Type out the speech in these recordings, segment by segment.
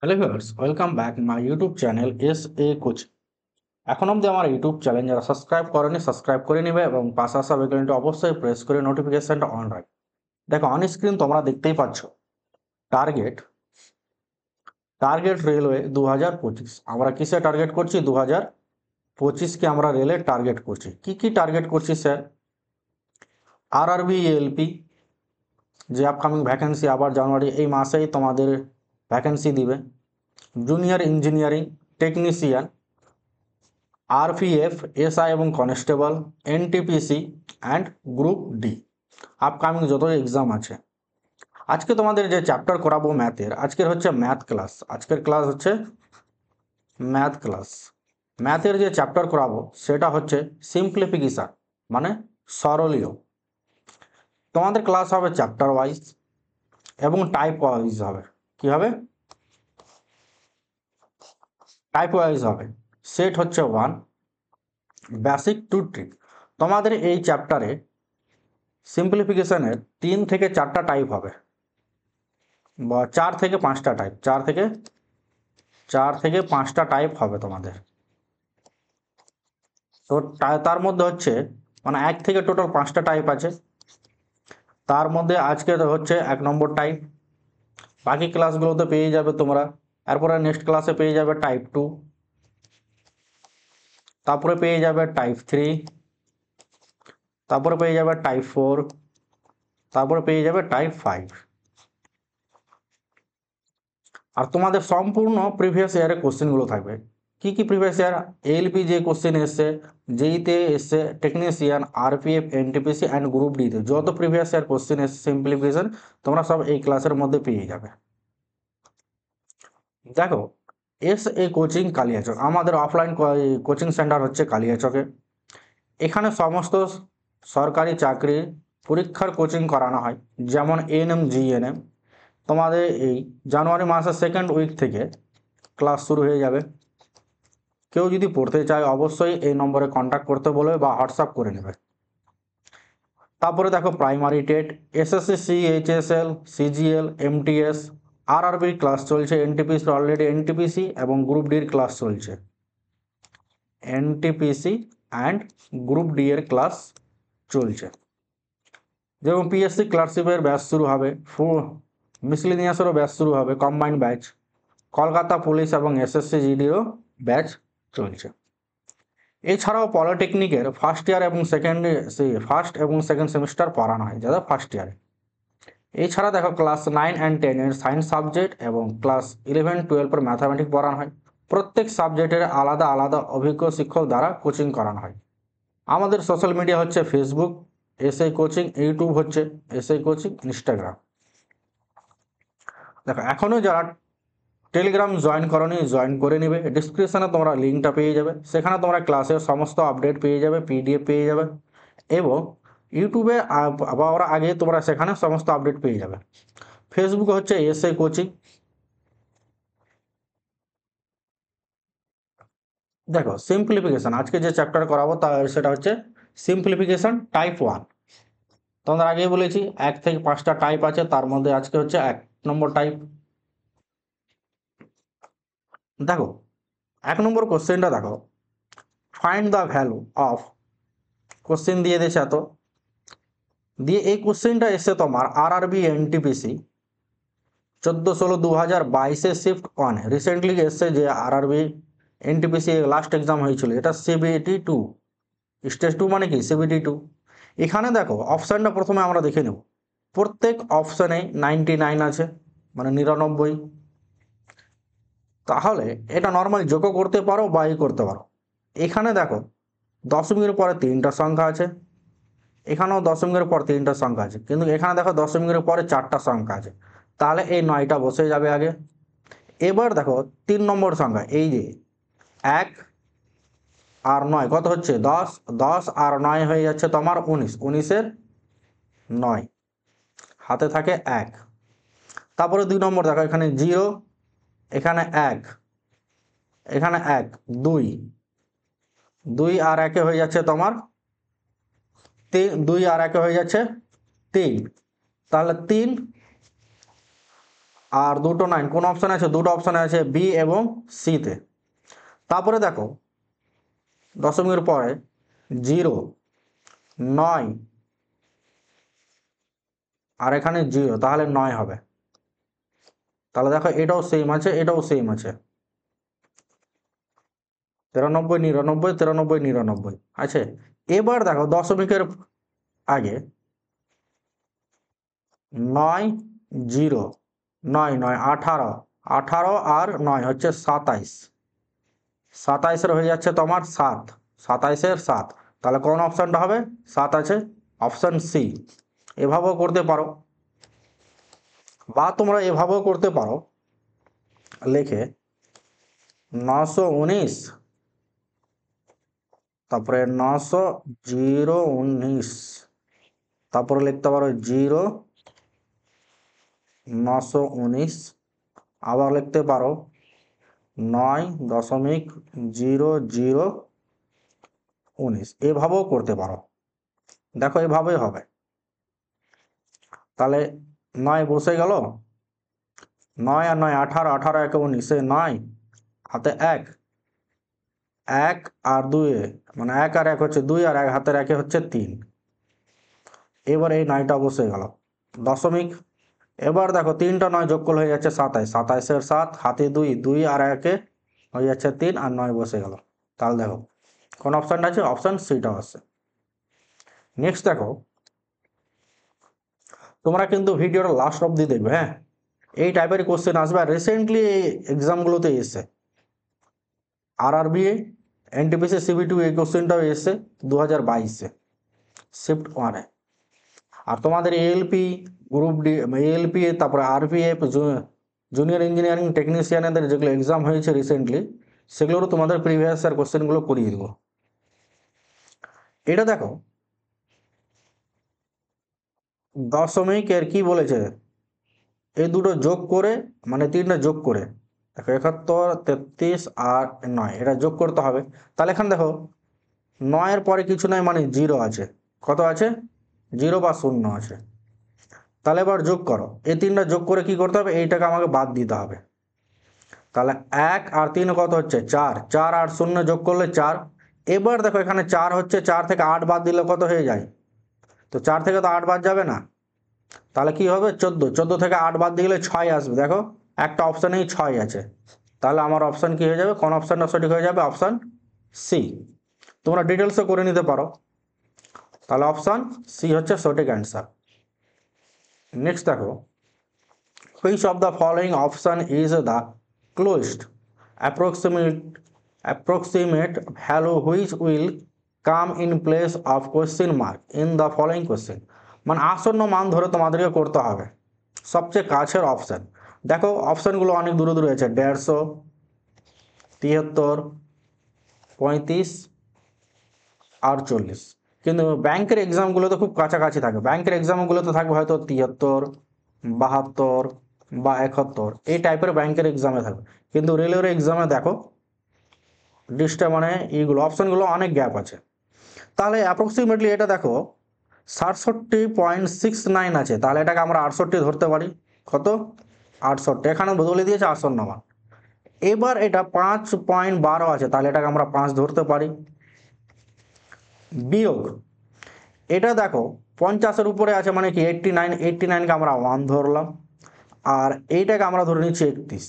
Hello viewers, welcome back my YouTube channel coaching. এখন অবধি আমার ইউটিউব চ্যানেল যারা সাবস্ক্রাইব করেনি সাবস্ক্রাইব করে নেবে এবং পাশে আসা বেল আইকনটি অবশ্যই প্রেস করে নোটিফিকেশনটা অন রাখবে। দেখো অন স্ক্রিন তোমরা দেখতেই পাচ্ছ টার্গেট টার্গেট রেলওয়ে 2025। আমরা কিসে টার্গেট করছি? 2025কে আমরা রেলে টার্গেট করছি। কি টার্গেট করছি স্যার? আরআরবি এলপি যে আপকামিং ভ্যাকেন্সি আবার জানুয়ারি এই মাসেই তোমাদের ভ্যাকেন্সি দিবে। Junior engineering technician, RPF, SI এবং constable, NTPC and group D upcoming যত এক্সাম আছে। আজকে তোমাদের যে চ্যাপ্টার করাবো ম্যাথের, আজকের হচ্ছে ম্যাথ ক্লাস। আজকের ক্লাস হচ্ছে ম্যাথ ক্লাস। ম্যাথের যে চ্যাপ্টার করাবো সেটা হচ্ছে সিম্পলিফিকেশন, মানে সরলীয়। তোমাদের ক্লাস হবে চ্যাপ্টার ওয়াইজ এবং টাইপ ওয়াইজ হবে। কি হবে? টাইপ ওয়াইজ হবে। সেট হচ্ছে 1, বেসিক টু ট্রিক। তোমাদের এই চ্যাপ্টারে সিম্পলিফিকেশনের 3 থেকে 4টা টাইপ হবে, বা 4 থেকে 5টা টাইপ, 4 থেকে 5টা টাইপ হবে তোমাদের। তো তার মধ্যে হচ্ছে মানে 1 থেকে টোটাল 5টা টাইপ আছে। তার মধ্যে আজকে হচ্ছে 1 নম্বর টাইপ। বাকি ক্লাসগুলোতে পেয়ে যাবে তোমরা। এরপরে নেক্সট ক্লাসে পেয়ে যাবে টাইপ 2, তারপরে পেয়ে যাবে টাইপ 3, তারপরে পেয়ে যাবে টাইপ 4, তারপরে পেয়ে যাবে টাইপ 5। আর তোমাদের সম্পূর্ণ প্রিভিয়াস ইয়ারের কোশ্চেনগুলো থাকবে। কি প্রিভিয়াস ইয়ার? এলপি যে কোশ্চেন এসছে, যেইতে এসছে technician, RPF, NTPC and group ডিতে যত প্রিভিয়াস ইয়ার কোশ্চেন এসছে সিম্পলিফিকেশন তোমরা সব এই ক্লাসের মধ্যে পেয়ে যাবে। দেখো কোচিং কালিয়াচক, আমাদের অফলাইন কোচিং সেন্টার হচ্ছে কালিয়াচকে। এখানে সমস্ত সরকারি চাকরির পরীক্ষার কোচিং করানো হয়, যেমন এএনএম, জিএনএম। তোমাদের এই জানুয়ারি মাসের সেকেন্ড উইক থেকে ক্লাস শুরু হয়ে যাবে। কেউ যদি পড়তে চায় অবশ্যই এই নম্বরে কন্ট্যাক্ট করতে বলবে বা হোয়াটসঅ্যাপ করে নেবে। তারপরে দেখো primary TET, SSC, CHSL, CGL, MTS, আরআরবির ক্লাস চলছে। এনটিপিসি অলরেডি এনটিপিসি এবং গ্রুপ ডির ক্লাস চলছে। এনটিপিসি অ্যান্ড গ্রুপ ডি এর ক্লাস চলছে। যেমন পিএসসি ক্লার্কশিপের ব্যাচ শুরু হবে, মিসলিনিয়াসেরও ব্যাচ শুরু হবে, কম্বাইন্ড ব্যাচ। কলকাতা পুলিশ এবং এসএসসি জিডিরও ব্যাচ চলছে। এছাড়াও পলিটেকনিকের ফার্স্ট এবং সেকেন্ড সেমিস্টার পড়ানো হয়, যারা ফার্স্ট ইয়ারে। এছাড়া দেখো ক্লাস 9 অ্যান্ড 10-এর সায়েন্স সাবজেক্ট এবং ক্লাস 11-12-এর ম্যাথামেটিক্স পড়ানো হয়। প্রত্যেক সাবজেক্টের আলাদা আলাদা অভিজ্ঞ শিক্ষক দ্বারা কোচিং করানো হয়। আমাদের সোশ্যাল মিডিয়া হচ্ছে ফেসবুক কোচিং, ইউটিউব হচ্ছে কোচিং, ইনস্টাগ্রাম। দেখো এখনও যারা টেলিগ্রাম জয়েন করনি জয়েন করে নেবে। ডিসক্রিপশানে তোমরা লিঙ্কটা পেয়ে যাবে, সেখানে তোমরা ক্লাসের সমস্ত আপডেট পেয়ে যাবে, পিডিএফ পেয়ে যাবে এবং ইউটিউবে আবার আগে তোমরা সেখানে সমস্ত আপডেট পেয়ে যাবে। ফেসবুকে হচ্ছে কোচিং। দেখো সিম্পলিফিকেশন আজকে যে চ্যাপ্টার করাবো সেটা হচ্ছে সিম্পলিফিকেশন টাইপ 1। তোমাদের আগেই বলেছি 1 থেকে 5টা টাইপ আছে, তার মধ্যে আজকে হচ্ছে 1 নম্বর টাইপ। দেখো 1 নম্বর কোশ্চেনটা দেখো, find the value of, question দিয়ে দিয়েছে এত দিয়ে। এই কোশ্চেনটা এসছে তোমার আরআরবি এনটিপিসি 14-16-2022 শিফট 1 রিসেন্টলি এসছে, যে আরআরবি এনটিপিসি লাস্ট এক্সাম হয়েছিল, এটা সিবিটি 2 স্টেজ 2, মানে কি সিবিটি 2। এখানে দেখো অপশানটা প্রথমে আমরা দেখে নেব। প্রত্যেক অপশানে 99 আছে, মানে 99। তাহলে এটা নর্মালি যোগও করতে পারো বা করতে পারো। এখানে দেখো দশমিকের পরে 3টা সংখ্যা আছে, এখানেও দশমিকের পর 3টা সংখ্যা আছে, কিন্তু এখানে দেখো দশমিকের পরে 4টা সংখ্যা আছে। তাহলে এই 9টা বসে যাবে আগে। এবার দেখো 3 নম্বর সংখ্যা, এই যে 1 আর 9 কত হচ্ছে 10, 10 আর 9 হয়ে যাচ্ছে তোমার 19, 19-এর 9, হাতে থাকে 1। তারপরে 2 নম্বর দেখো, এখানে 0, এখানে 1, এখানে 1, 2, 2 আর 1 হয়ে যাচ্ছে তোমার 3, 2 আর 1 হয়ে যাচ্ছে 3। তাহলে 3 আর দুটো 9 কোন অপশানে আছে? দুটো অপশানে আছে, বি এবং সিতে। তারপরে দেখো দশমিকের পরে 0, 9 আর এখানে 0, তাহলে 9 হবে। তাহলে দেখো এটাও সেম আছে, এটাও সেম আছে, 93, 99, 93, 99 আছে। এবার দেখো দশমিকের আগে 9, 0, 9, 9, 18, 18 আর 9 হচ্ছে 27, 27-এর হয়ে যাচ্ছে তোমার 7, 27-এর 7। তাহলে কোন অপশানটা হবে? 7 আছে, অপশান সি। এভাবেও করতে পারো, বা তোমরা এভাবেও করতে পারো, লিখে 919, তারপরে 900, তারপরে লিখতে পারো 0, 919, আবার লিখতে পারো 9.0019। এভাবেও করতে পারো, দেখো এভাবেই হবে। তাহলে 9 বসে গেল, 9 আর 9 18, 18 একে 19, 9 হাতে 1, 1 আর 2, মানে 1 আর 1 হচ্ছে 2, আর 1 হাতের 1 হচ্ছে 3। এবার এই 9টা বসে গেল দশমিক। এবার দেখো 3টা 9 যোগ করলে হয়ে যাচ্ছে 27, 27-এর 7 হাতে 2, 2 আর 1 হয়ে যাচ্ছে 3, আর 9 বসে গেল। তাহলে দেখো কোন অপশানটা আছে? অপশান সিটা আছে। নেক্সট দেখো, তোমরা কিন্তু ভিডিওটা লাস্ট অবধি দেখবে, হ্যাঁ। এই টাইপের কোশ্চেন আসবে, আর রিসেন্টলি এই এক্সামগুলোতে এসছে। আরআরবি, এনটিপিসি, সিবি2 এই কোশ্চেনটাও এসছে 2022-এ, শিফট 1-এ। আর তোমাদের এএলপি, গ্রুপ ডি, এএলপি, তারপরে আরপিএফ, জুনিয়র ইঞ্জিনিয়ারিং টেকনিশিয়ানদের যেগুলো এক্সাম হয়েছে রিসেন্টলি, সেগুলোরও তোমাদের প্রিভিয়াস ইয়ার কোশ্চেনগুলো করিয়ে দেবো। এটা দেখো দশমিকের কি বলেছে, এই দুটো যোগ করে, মানে 3টা যোগ করে, দেখো 71, 33 আর 9, এটা যোগ করতে হবে। তাহলে এখানে দেখো 9-এর পরে কিছু নাই, মানে 0 আছে। কত আছে? 0 বা 0 আছে। তাহলে এবার যোগ করো, এই 3টা যোগ করে কি করতে হবে? এইটাকে আমাকে বাদ দিতে হবে। তাহলে 1 আর 3 কত হচ্ছে? 4, 4 আর 0 যোগ করলে 4। এবার দেখো এখানে 4 হচ্ছে, 4 থেকে 8 বাদ দিলে কত হয়ে যায়? তো 4 থেকে তো 8 বাদ যাবে না, তাহলে কি হবে? 14, 14 থেকে 8 বাদ দিলে 6 আসবে। দেখো একটা অপশানেই 6 আছে, তাহলে আমার অপশান কি হয়ে যাবে? কোন অপশানটা সঠিক হয়ে যাবে? Option C. তোমরা ডিটেলসে করে নিতে পারো, তাহলে অপশান সি হচ্ছে সঠিক অ্যান্সার। নেক্সট দেখো, which of the following option is the closest approximate value which will come in place of question mark in the following question? মানে আসন্ন মান ধরে তোমাদেরকে করতে হবে, সবচেয়ে কাছের অপশান। দেখো অপশানগুলো অনেক দূরে দূরে আছে, 150, 73, 35 আর 40। কিন্তু ব্যাংকের এক্সামগুলোতে খুব কাছাকাছি থাকে, ব্যাংকের এক্সামগুলোতে থাকবে হয়তো 73, 72 বা 71, এই টাইপের ব্যাংকের এক্সামে থাকবে। কিন্তু রেলের এক্সামে দেখো মানে এইগুলো অপশানগুলো অনেক গ্যাপ আছে। তাহলে অ্যাপ্রক্সিমেটলি এটা দেখো 67.69 আছে, তাহলে এটাকে আমরা 68 ধরতে পারি। কত? 68, এখানে বদলে দিয়েছে আসন্ন মান। এবার এটা 5.12 আছে, তাহলে এটাকে আমরা 5 ধরতে পারি। বিয়োগ, এটা দেখো 50-এর উপরে আছে, মানে কি 89, 89কে আমরা 1 ধরলাম, আর এইটাকে আমরা ধরে নিচ্ছি 31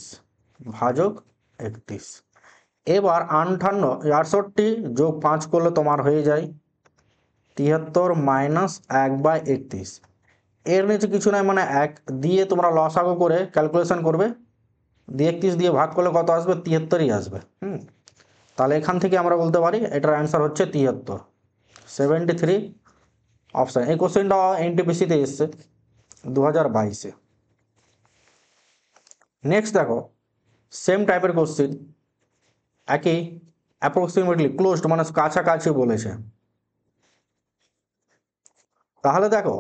ভাজক 31। এবার 68 যোগ 5 করলে তোমার হয়ে যায় 73 মাইনাস 1/31। এর নিচে কিছু নাই, মানে 1 দিয়ে তোমরা লসাগু করে ক্যালকুলেশন করবে, দিয়ে 31 দিয়ে ভাগ করলে কত আসবে? 73ই আসবে। তাহলে এখান থেকে আমরা বলতে পারি এটার অ্যান্সার হচ্ছে 73, 73 অপশান। এই কোশ্চেনটা এনটিপিসিতে এসছে 2022-এ। নেক্সট দেখো সেম টাইপের কোশ্চেন, একই অ্যাপ্রক্সিমেটলি ক্লোজড মানে কাছাকাছি বলেছে। তাহলে দেখো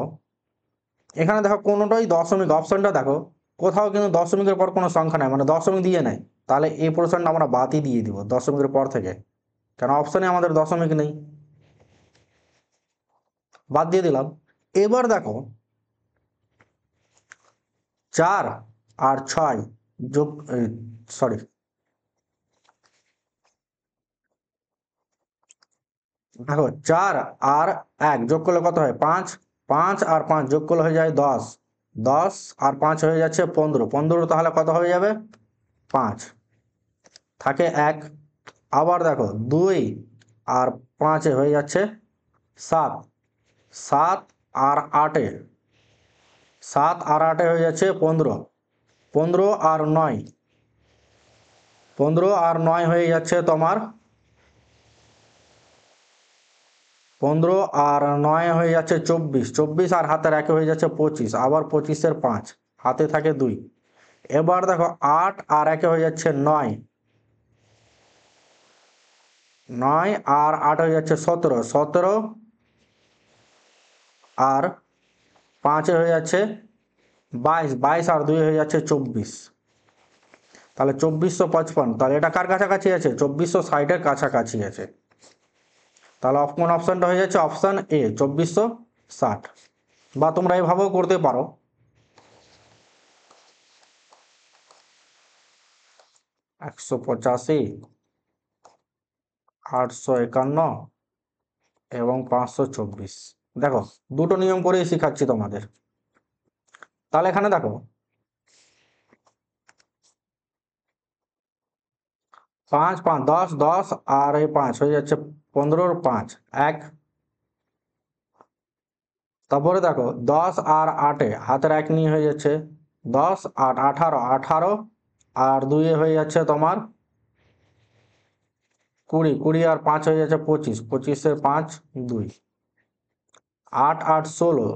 এখানে দেখো কোনোটাই দশমিক, অপশনটা দেখো কোথাও কিন্তু দশমিকের পর কোনো সংখ্যা নাই, মানে দশমিক দিয়ে নেই। তাহলে এই পোর্শনটা আমরা বাদই দিয়ে দিব দশমিকের পর থেকে, কেন অপশানে আমাদের দশমিক নেই, বাদ দিয়ে দিলাম। এবার দেখো 4 আর 6 যোগ, সরি, দেখো 4 আর 1 যোগ করলে কত হয়? 5। 5 আর 5 যোগ করলে হয়ে যায় 10। 10 আর 5 হয়ে যাচ্ছে 15। 15 তাহলে কত হয়ে যাবে? 5। থাকে 1। আবার দেখো 2 আর 5 হয়ে যাচ্ছে 7। 7 আর 8, 7 আর 8 হয়ে যাচ্ছে 15। 15 আর 9, 15 আর 9 হয়ে যাচ্ছে তোমার, 15 আর 9 হয়ে যাচ্ছে 24। 24 আর হাতের 1 হয়ে যাচ্ছে 25। আবার 25-এর 5, হাতে থাকে 2। এবার দেখো 8 আর 1 হয়ে যাচ্ছে 9। 9 আর 8 হয়ে যাচ্ছে 17। 17 আর 5 হয়ে যাচ্ছে 22। 22 আর 2 হয়ে যাচ্ছে 24। তাহলে 2455। তাহলে এটা কার কাছাকাছি আছে? 2460-এর কাছাকাছি আছে। তাহলে কোন অপশানটা হয়ে যাচ্ছে? Option A, 2460। বা তোমরা এভাবেও করতে পারো, 185, 851 এবং 524। দেখো দুটো নিয়ম করেই শেখাচ্ছি তোমাদের। তাহলে এখানে দেখো 5 5 10, 10 আর এই 5 হয়ে যাচ্ছে 15, 5 1। তারপরে দেখো 10 আর 8, হাতের 1 নিয়ে হয়ে যাচ্ছে 10 8 18। 18 আর 2 হয়ে যাচ্ছে তোমার 20। 20 আর 5 হয়ে যাচ্ছে 25। 25-এর 5 2। 8 8 16।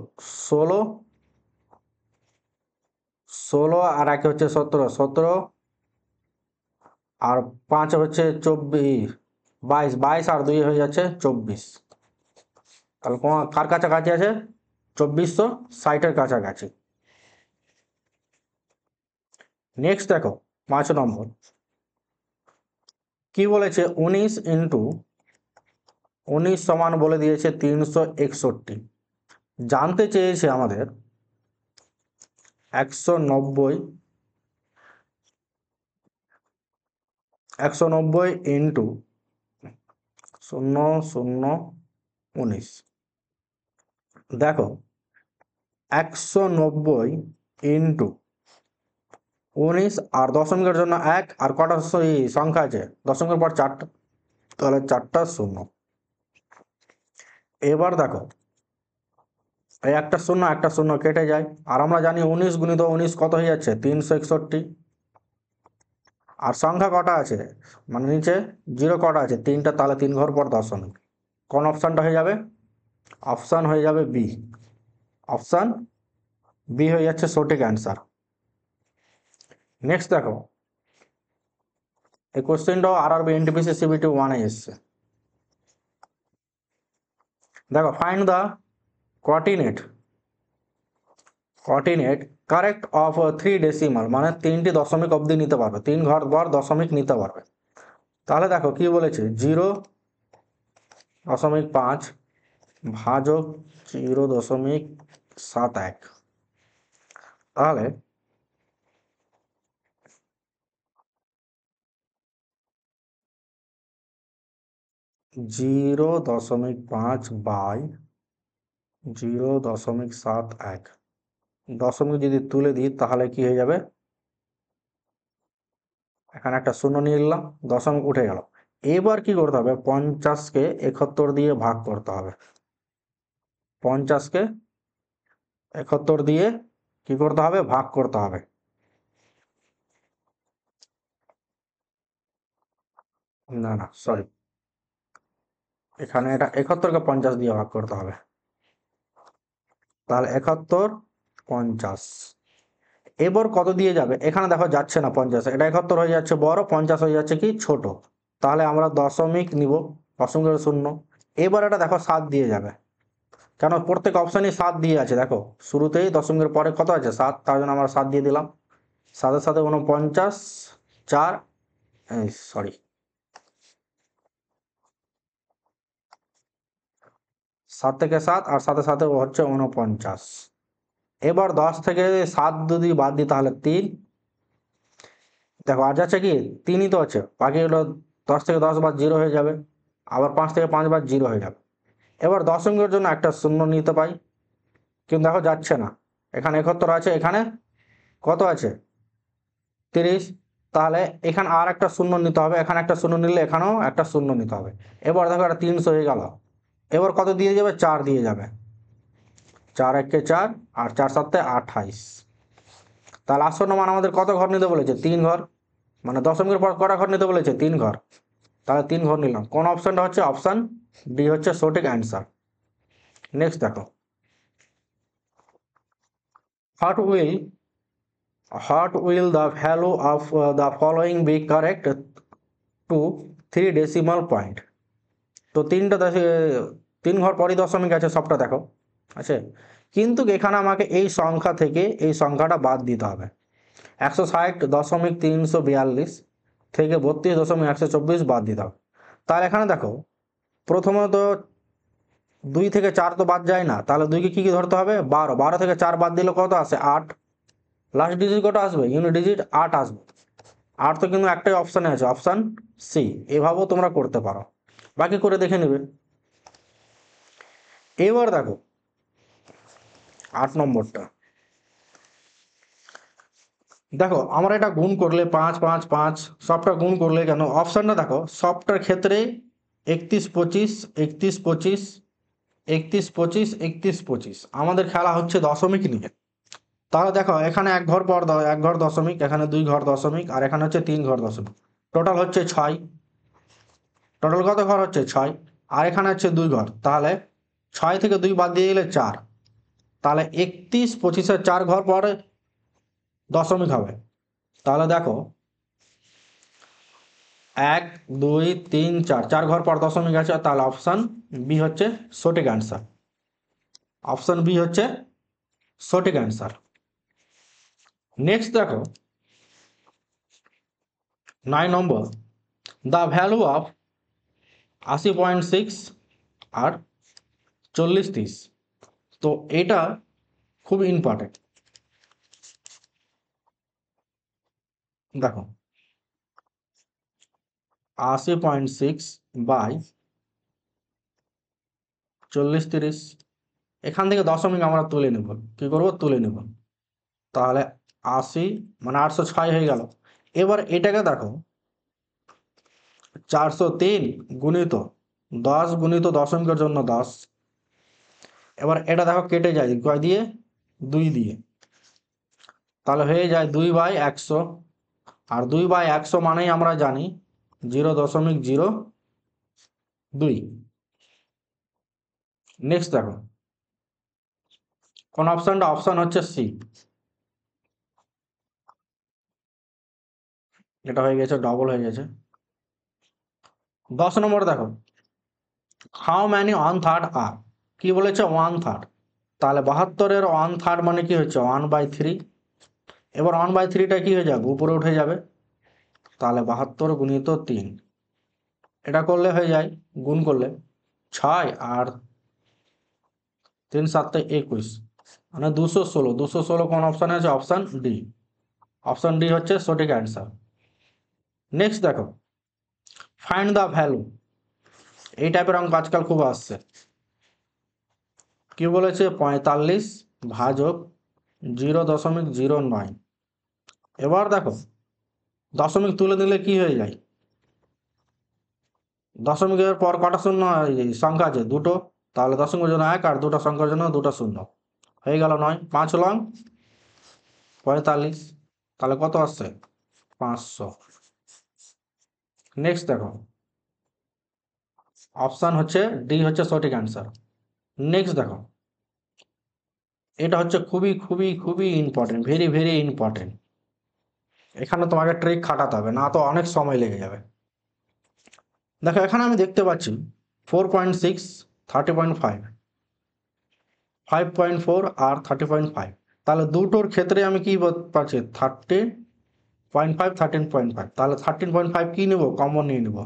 16, 16 আর 1 হচ্ছে 17। 17 আর 5 হচ্ছে 24। 22। 22 আর 2 হয়ে যাচ্ছে 24। তাহলে কার কাছাকাছি আছে? 2460-এর কাছাকাছি। নেক্সট দেখো 5 নম্বর কি বলেছে? 19 ইন্টু 19 সমান বলে দিয়েছে 361। জানতে চেয়েছে আমাদের 190, 190 ইন্টু 0 0 19। দেখো 190 ইন্টু 19 আর দশমিকের জন্য 1, আর কটা সংখ্যা আছে? দশমিকের পর 4টা, তাহলে 4টা 0। এবার দেখো এই একটা 0 একটা 0 কেটে যায়। আর আমরা জানি 19 গুণিত 19 কত হয়ে যাচ্ছে? 361। আর সংখ্যা কটা আছে? মানে নিচে জিরো কটা আছে? 3টা। তাহলে 3 ঘর পর দশমিক। কোন অপশানটা হয়ে যাবে? অপশান হয়ে যাবে বি। অপশান বি হয়ে যাচ্ছে সঠিক অ্যান্সার। নেক্সট দেখো এই কোশ্চেনটাও আরআরবি এনটিপিসি সিবিটি 1-এ এসছে। দেখো find the coordinate, coordinate correct of 3 decimal, মানে 3টি দশমিক অবধি নিতে পারবে, 3 ঘর পর দশমিক নিতে পারবে। তাহলে দেখো কি বলেছে? 0.5 ভাজক 0.71। তাহলে 0.5 বাই 0.71 দশমিক যদি তুলে দিই তাহলে কি হয়ে যাবে? এখানে একটা শূন্য নিয়ে নিলাম, দশমিক উঠে গেল। এবার কি করতে হবে? 50-কে 71 দিয়ে ভাগ করতে হবে। 50-কে 71 দিয়ে কি করতে হবে? ভাগ করতে হবে। না না সরি, এখানে এটা 71-কে 50 দিয়ে ভাগ করতে হবে। তাহলে 71 50। এবার কত দিয়ে যাবে? এখানে দেখো যাচ্ছে না 50, এটা 71 হয়ে যাচ্ছে বড়, 50 হয়ে যাচ্ছে কি ছোট। তাহলে আমরা দশমিক নিব, দশমিকের শূন্য। এবার এটা দেখো 7 দিয়ে যাবে, কেন প্রত্যেক অপশানই 7 দিয়ে আছে। দেখো শুরুতেই দশমিকের পরে কত আছে? 7, তার জন্য আমরা 7 দিয়ে দিলাম। 7-এর সাথে 49, 4, সরি 7 থেকে 7 আর সাথে সাথে হচ্ছে 49। এবার 10 থেকে 7 যদি বাদ দিই তাহলে 3, দেখো আজ আছে কি, তিনই তো আছে, বাকি হলো 10 থেকে 10 বাদ 0 হয়ে যাবে, আবার 5 থেকে 5 বাদ 0 হয়ে যাবে। এবার দশমিকের জন্য একটা শূন্য নিতে পাই, কিন্তু দেখো যাচ্ছে না। এখানে 71 আছে, এখানে কত আছে 30, তাহলে এখানে আর একটা শূন্য নিতে হবে, এখানে একটা শূন্য নিলে এখানেও একটা শূন্য নিতে হবে। এবার দেখো এটা 300 হয়ে গেল। এবার কত দিয়ে যাবে, 4 দিয়ে যাবে, 4 একে 4 আর 4 সাতে 28। তাহলে আসন্ন মান আমাদের কত ঘর নিতে বলেছে, 3 ঘর, মানে দশমিকের পর কটা ঘর নিতে বলেছে, 3 ঘর। তাহলে 3 ঘর নিলাম। কোন অপশনটা হচ্ছে, অপশন ডি হচ্ছে সঠিক অ্যান্সার। নেক্সট দেখো, what will the value of the following be correct to 3 decimal point? তো তিন ঘর পরই দশমিক আছে, সবটা দেখো আছে, কিন্তু এখানে আমাকে এই সংখ্যা থেকে এই সংখ্যাটা বাদ দিতে হবে। 160.342 থেকে 32.124 বাদ দিতে হবে। তাহলে এখানে দেখো, প্রথমত 2 থেকে 4 তো বাদ যায় না, তাহলে 2কে কি ধরতে হবে, 12, 12 থেকে 4 বাদ দিলে কত আসে, 8। লাস্ট ডিজিট কত আসবে, ইউনিট ডিজিট 8 আসবে। 8 তো কিন্তু একটাই অপশানে আছে, অপশান সি। এভাবেও তোমরা করতে পারো, বাকি করে দেখে নেবে। এবার দেখো 8 নম্বরটা, দেখো আমরা এটা গুণ করলে 5 5 5 সবটা গুণ করলে কেন, অপশানটা দেখো সবটার ক্ষেত্রে 31 25 31 25 31 25 31 25 আমাদের খেলা হচ্ছে দশমিক নিয়ে। তাহলে দেখো এখানে এক ঘর দশমিক, এখানে 2 ঘর দশমিক, আর এখানে হচ্ছে 3 ঘর দশমিক, টোটাল হচ্ছে 6। টোটাল কত ঘর হচ্ছে, 6। আর এখানে হচ্ছে 2 ঘর, তাহলে 6 থেকে 2 বাদ দিয়ে দিলে 4। তাহলে 31 25-এর 4 ঘর পরে দশমিক হবে। তাহলে দেখো 1 2 3 4, 4 ঘর পর দশমিক আছে, তাহলে অপশান বি হচ্ছে সঠিক অ্যান্সার। অপশান বি হচ্ছে সঠিক অ্যান্সার। নেক্সট দেখো 9 নম্বর, দ্য ভ্যালু অফ 80.6 আর 40 30। তো এটা খুব ইম্পর্টেন্ট। দেখো 80.6 বাই 40 30, এখান থেকে দশমিক আমরা তুলে নেব। কি করব, তুলে নেব। তাহলে 80 মানে 806 হয়ে গেল। এবার এটাকে দেখো 403 গুণিত 10 গুণিত দশমিকের জন্য 10। এবার এটা দেখো কেটে যায় কয় দিয়ে, 2 দিয়ে, তাহলে হয়ে যায় 2/100। আর 2/100 মানেই আমরা জানি 0.02। নেক্সট দেখো কোন অপশনটা, অপশন হচ্ছে সি। এটা হয়ে গেছে, ডবল হয়ে গেছে। 10 নম্বর দেখো, হাউ ম্যানি 1/3 আর, কি বলেছে 1/3, তাহলে 72-এর 1/3 মানে কি হচ্ছে 1/3। এবার 1/3টা কি হয়ে যাবে, উপরে উঠে যাবে, তাহলে 72 গুণিত 3, এটা করলে হয়ে যায়, গুণ করলে 6 আর 3 7 21, মানে 216। 216 কোন অপশানে আছে, অপশান ডি। অপশান ডি হচ্ছে সঠিক অ্যান্সার। নেক্সট দেখো ফাইন্ড দ্য ভ্যালু, এই টাইপের অঙ্ক আজকাল খুব আসছে। কি বলেছে, 45 ভাজক 0.09। এবার দেখো দশমিক তুলে দিলে কি হয়ে যায়, দশমিকের পর কটা শূন্য সংখ্যা আছে, দুটো, তাহলে দশমিকের জন্য 1 আর দুটো সংখ্যার জন্য দুটো শূন্য, হয়ে গেল 9। 5 লং 45, তাহলে কত আসছে 500। নেক্সট দেখো অপশান হচ্ছে ডি হচ্ছে সঠিক অ্যান্সার। নেক্সট দেখো, এটা হচ্ছে খুবই খুবই খুবই ইম্পর্টেন্ট, ভেরি ভেরি ইম্পর্টেন্ট। এখানে তোমাকে ট্রিক খাটাতে হবে, না তো অনেক সময় লেগে যাবে। দেখো এখানে আমি দেখতে পাচ্ছি 4.6 30.5, 5.4 আর 30.5, তাহলে দুটোর ক্ষেত্রে আমি কি পাচ্ছি 30.5 13.5, তাহলে 13.5 কি নেব, কমন নিয়ে নেব।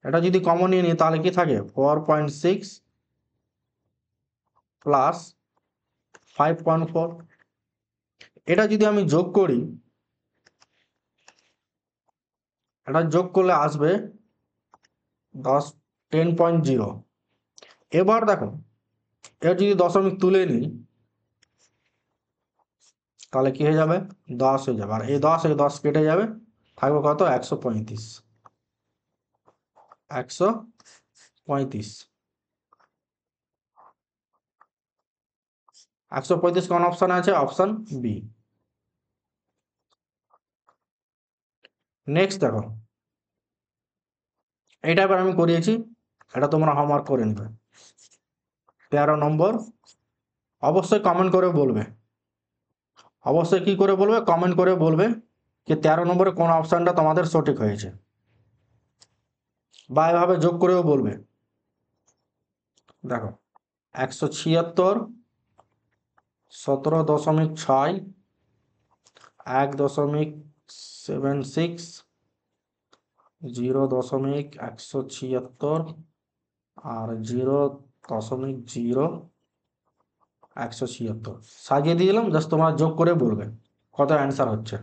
এটা যদি কমন নিয়ে নিই তাহলে কি থাকে 4.6 প্লাস 5.4। এটা যদি আমি যোগ করি এটা যোগ করলে আসবে 10 এবার দেখো এর যদি দশমিক তুলে নিই তাহলে কি হয়ে যাবে 10 হয়ে যাবে, আর এই 10 কেটে যাবে, থাকবে কত 135। 135 135 কোন অপশানে আছে? Option B. নেক্সট দেখো, এইটা এবার আমি করিয়েছি, এটা তোমরা হোমওয়ার্ক করে নেবে। 13 নম্বর, অবশ্যই কমেন্ট করে বলবে, অবশ্যই কি করে বলবে, কমেন্ট করে বলবে যে 13 নম্বরে কোন অপশানটা তোমাদের সঠিক হয়েছে, বা এভাবে যোগ করেও বলবে। দেখো 176 17.6 1.76 0.176 আর 0.0176 সাজিয়ে দিয়ে দিলাম, জাস্ট তোমরা যোগ করে বলবে কত অ্যান্সার হচ্ছে।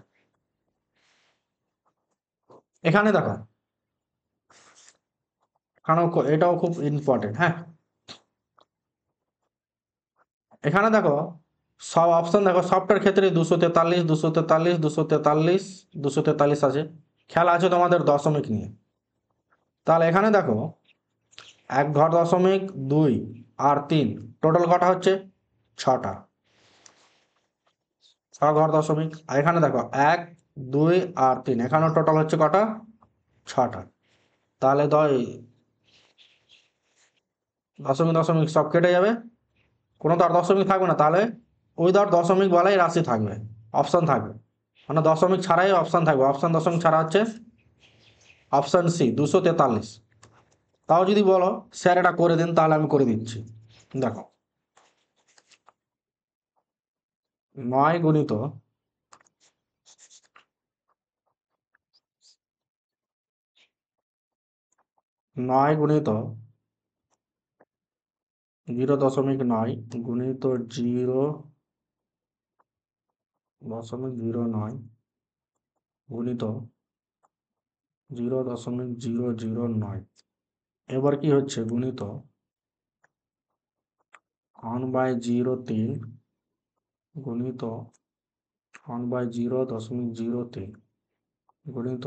এখানে দেখো, এটাও খুব ইম্পর্টেন্ট, হ্যাঁ। এখানে দেখো সব অপশন দেখো, সবটার ক্ষেত্রে 243 243 243 243 আছে, খেয়াল আছে তোমাদের দশমিক নিয়ে। তাহলে এখানে দেখো 1 ঘর দশমিক 2 আর 3 টোটাল কটা হচ্ছে? 6টা, 6 ঘর দশমিক। আর এখানে দেখো 1 2 আর 3, এখানেও টোটাল হচ্ছে কটা? 6টা। তাহলে দশমিক দশমিক সব কেটে যাবে, কোনো তো আর দশমিক থাকবে না, তাহলে ওই দশমিক বলাই রাশি থাকবে, অপশান থাকবে, মানে দশমিক ছাড়াই অপশান থাকবে। অপশান দশমিক ছাড়া হচ্ছে অপশান সি 243। তাও যদি বলো স্যার এটা করে দিন, তাহলে আমি করে দিচ্ছি। দেখো 9 গুণিত 0.9 গুণিত 0.09 গুণিত 0.009, এবার কি হচ্ছে গুণিত 1/03 গুণিত 1/0.03 গুণিত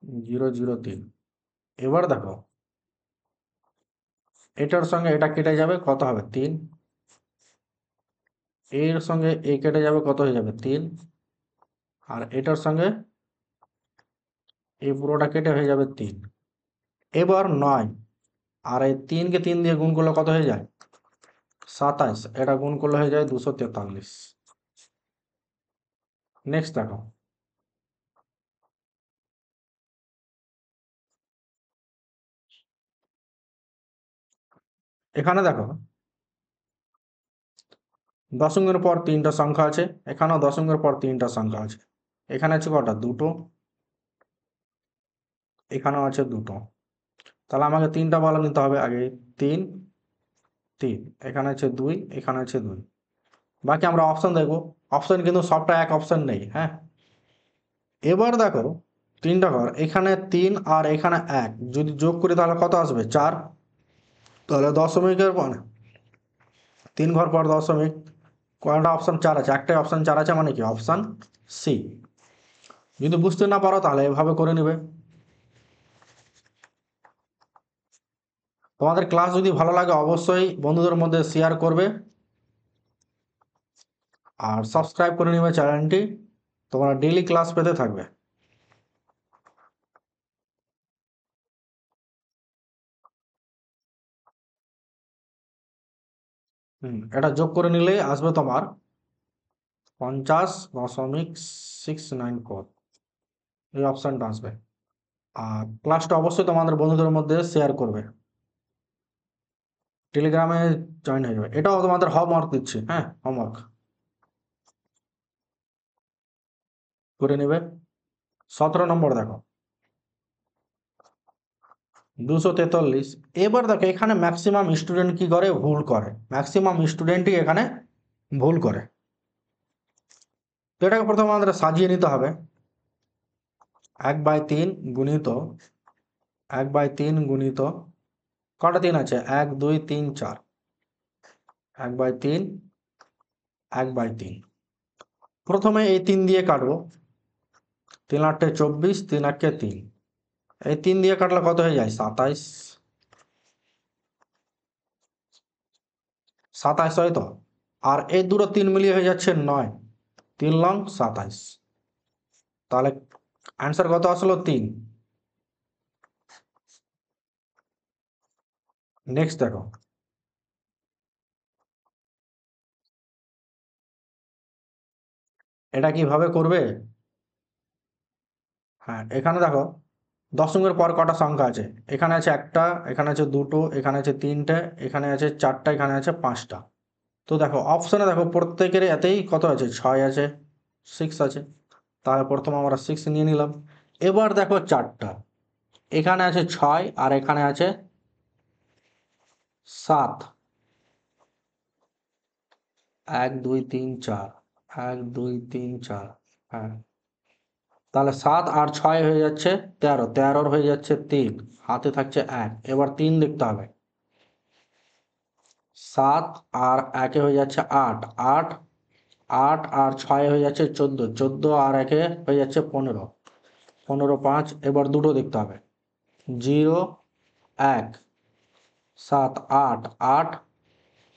0.003 এবার দেখো এটার সঙ্গে এটা কেটে যাবে, কত হবে 3, এর সঙ্গে এ কেটে যাবে, কত হয়ে যাবে 3, আর এটার সঙ্গে এই পুরোটা কেটে হয়ে যাবে 3। এবার 9 আর এই 3 কে 3 দিয়ে গুণ করলে কত হয়ে যায়? 27, এটা গুণ করলে হয়ে যায় 243। নেক্সট দেখো, এখানে দেখো দশমিকের পর 3টা সংখ্যা আছে, এখানেও দশমিকের পর 3টা সংখ্যা আছে। এখানে আছে কটা? 2টো, এখানেও আছে 2টো। তাহলে আমাকে 3টা বলা নিতে হবে আগে, 3 3, এখানে আছে 2, এখানে আছে 2। বাকি আমরা অপশন দেখবো, অপশন কিন্তু সবটা এক অপশন নেই, হ্যাঁ। এবার দেখো 3টা ঘর, এখানে 3 আর এখানে 1 যদি যোগ করি তাহলে কত আসবে? 4। তাহলে দশমিকের মানে 3 ঘর পর দশমিক, কয়টা অপশন? 4 আছে, একটাই অপশন 4 আছে, মানে কি অপশন সি। যদি বুঝতে না পারো তাহলে এভাবে করে নেবে। তোমাদের ক্লাস যদি ভালো লাগে অবশ্যই বন্ধুদের মধ্যে শেয়ার করবে, আর সাবস্ক্রাইব করে নেবে চ্যানেলটি, তোমরা ডেইলি ক্লাস পেতে থাকবে। এটা যোগ করে নিলেই আসবে তোমার 50.694, এই অপশানটা আসবে। আর ক্লাসটা অবশ্যই তোমাদের বন্ধুদের মধ্যে শেয়ার করবে, টেলিগ্রামে জয়েন হয়ে যাবে। এটাও তোমাদের হোমওয়ার্ক দিচ্ছি, হ্যাঁ, হোমওয়ার্ক করে নেবে। 17 নম্বর দেখো 243। এবার দেখো এখানে ম্যাক্সিমাম স্টুডেন্ট কি করে? ভুল করে, ম্যাক্সিমাম স্টুডেন্টই এখানে ভুল করে। এটাকে প্রথমে আমাদের সাজিয়ে নিতে হবে। 1/3 গুণিত 1/3 গুণিত কটা 3 আছে? 1 2 3 4। 1/3 1/3। প্রথমে এই 3 দিয়ে কাটবো। 3 8 24, 3 1 3। এই 3 দিয়ে কাটলে কত হয়ে যায়? 27। 27 হয় তো। আর এই দুটো 3 মিলিয়ে হয়ে যাচ্ছে 9। 3 লং 27। তাহলে অ্যান্সার কত আসলো? 3। নেক্সট দেখো, এটা কিভাবে করবে? হ্যাঁ, এখানে দেখো দশমিকের পর কটা সংখ্যা আছে। এখানে আছে একটা, এখানে আছে দুটো, এখানে আছে তিনটে, এখানে আছে চারটা, এখানে আছে পাঁচটা। তো দেখো অপশানে দেখো প্রত্যেকের এতেই কত আছে? 6 আছে, 6 আছে। তাহলে প্রথম আমরা 6 নিয়ে নিলাম। এবার দেখো চারটা, এখানে আছে 6 আর এখানে আছে 7। 1 2 3 4, 1 2 3 4। হ্যাঁ, তাহলে 7 আর 6 হয়ে যাচ্ছে 13, 13 হয়ে যাচ্ছে 3, হাতে থাকছে 1। এবার 3 দেখতে হবে। 7 আর 1 হয়ে যাচ্ছে 8, 8, 8 আর 6 হয়ে যাচ্ছে 14, 14 আর 1 হয়ে যাচ্ছে 15, 15 5। এবার দুটো দেখতে হবে। 0 1, 7 8, 8,